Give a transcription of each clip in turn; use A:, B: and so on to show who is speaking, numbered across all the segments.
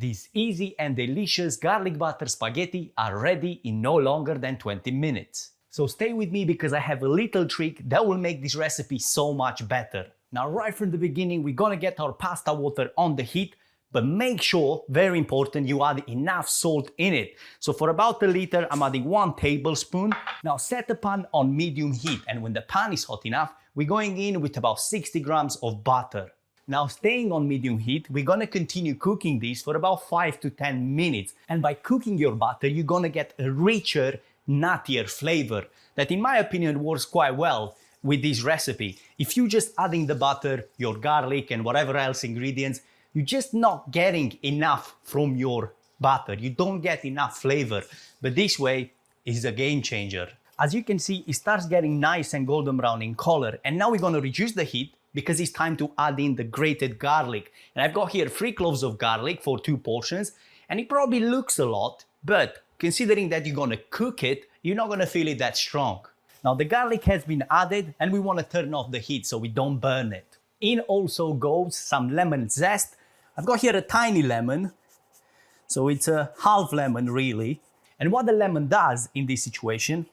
A: These easy and delicious garlic butter spaghetti are ready in no longer than 20 minutes. So stay with me because I have a little trick that will make this recipe so much better. Now right from the beginning we're gonna get our pasta water on the heat, but make sure, very important, you add enough salt in it. So for about a liter I'm adding 1 tablespoon. Now set the pan on medium heat, and when the pan is hot enough, we're going in with about 60 grams of butter. Now staying on medium heat, we're gonna continue cooking this for about 5 to 10 minutes. And by cooking your butter, you're gonna get a richer, nuttier flavor that in my opinion works quite well with this recipe. If you're just adding the butter, your garlic and whatever else ingredients, you're just not getting enough from your butter. You don't get enough flavor, but this way is a game changer. As you can see, it starts getting nice and golden brown in color, and now we're gonna reduce the heat because it's time to add in the grated garlic. And I've got here 3 cloves of garlic for 2 portions, and it probably looks a lot, but considering that you're gonna cook it, you're not gonna feel it that strong. Now the garlic has been added, and we wanna turn off the heat so we don't burn it. In also goes some lemon zest. I've got here a tiny lemon, so it's a half lemon really. And what the lemon does in this situation,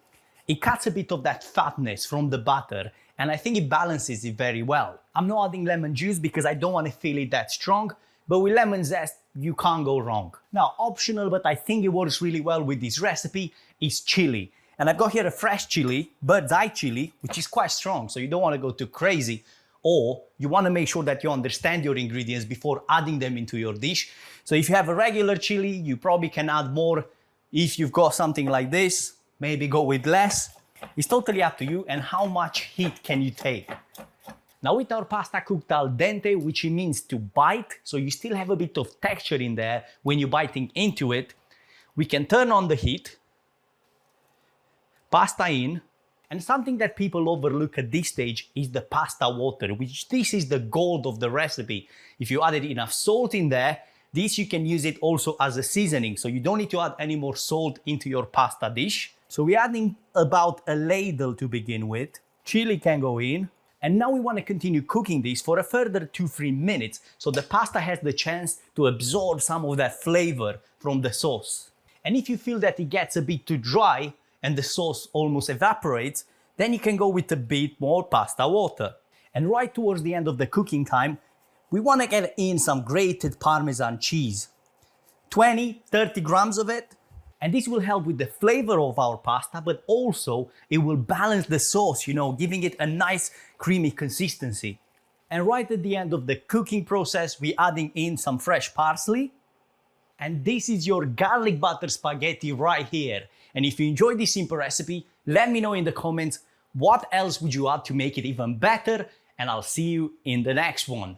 A: it cuts a bit of that fatness from the butter, and I think it balances it very well. I'm not adding lemon juice because I don't want to feel it that strong, but with lemon zest, you can't go wrong. Now, optional, but I think it works really well with this recipe, is chili. And I've got here a fresh chili, bird's eye chili, which is quite strong, so you don't want to go too crazy, or you want to make sure that you understand your ingredients before adding them into your dish. So if you have a regular chili, you probably can add more. If you've got something like this, maybe go with less. It's totally up to you and how much heat can you take. Now with our pasta cooked al dente, which means to bite, so you still have a bit of texture in there when you're biting into it, we can turn on the heat, pasta in, and something that people overlook at this stage is the pasta water, which this is the gold of the recipe. If you added enough salt in there, this you can use it also as a seasoning, so you don't need to add any more salt into your pasta dish. So we're adding about a ladle to begin with. Chili can go in. And now we want to continue cooking this for a further 2-3 minutes so the pasta has the chance to absorb some of that flavor from the sauce. And if you feel that it gets a bit too dry and the sauce almost evaporates, then you can go with a bit more pasta water. And right towards the end of the cooking time, we want to get in some grated Parmesan cheese. 20-30 grams of it. And this will help with the flavor of our pasta, but also it will balance the sauce, giving it a nice creamy consistency. And right at the end of the cooking process, we're adding in some fresh parsley. And this is your garlic butter spaghetti right here. And if you enjoyed this simple recipe, let me know in the comments what else would you add to make it even better, and I'll see you in the next one.